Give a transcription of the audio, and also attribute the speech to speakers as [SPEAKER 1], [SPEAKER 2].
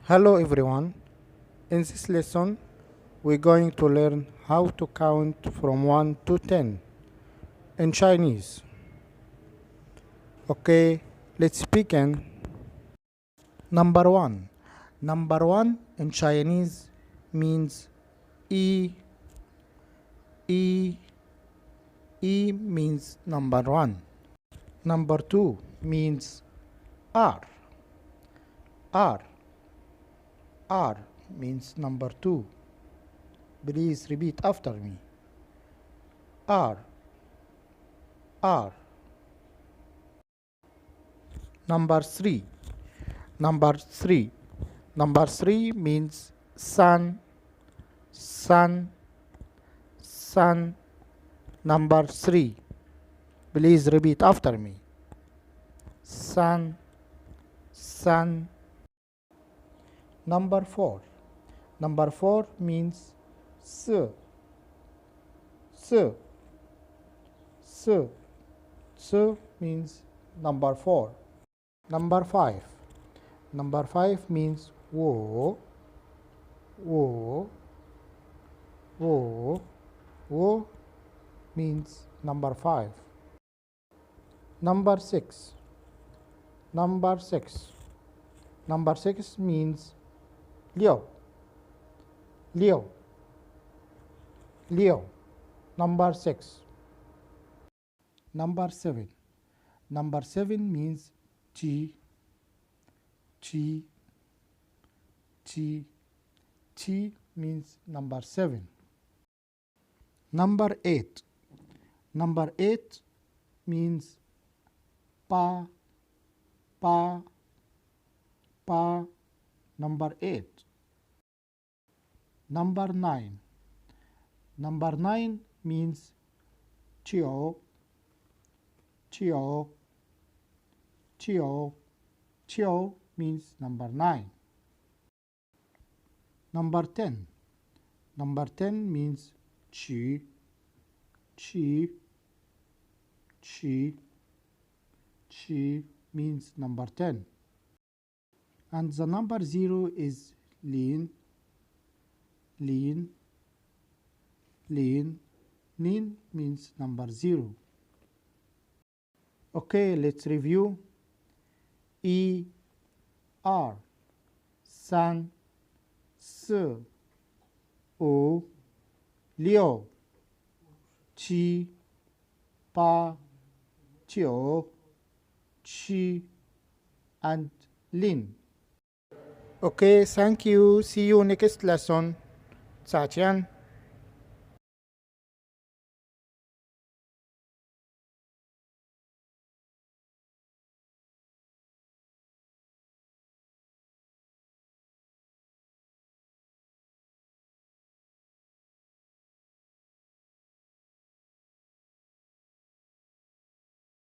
[SPEAKER 1] Hello everyone. In this lesson, we're going to learn how to count from 1 to 10 in Chinese. Okay, let's begin. Number 1. Number 1 in Chinese means E. E. E means number 1. Number 2 means R. R. R means number 2. Please repeat after me. R. R. Number 3. Number 3. Number 3 means sun. Sun. Sun. Number 3. Please repeat after me. Sun. Sun. Number 4. Number 4 means S. S. S. S means number 4. Number 5. Number 5 means Wo. Wo. Wo. Wo means number 5. Number 6. Number 6. Number 6 means Liu. Liu. Liu. Number 6. Number 7. Number 7 means Qi. Qi. Qi. Qi means number 7. Number 8. Number 8 means Pa. Pa. Pa. Number 8. Number 9. Number 9 means Qiu. Qiu. Qiu. Qiu means number 9. Number 10. Number 10 means Qi. Qi. Qi. Qi means number 10. And the number 0 is Lin. Lin. Lin. Lin means number 0. Okay, let's review. E, R, San, Se, O, Liu, Qi, Pa, Qiu, Qi, and Lin. Okay, thank you. See you next lesson. 再见。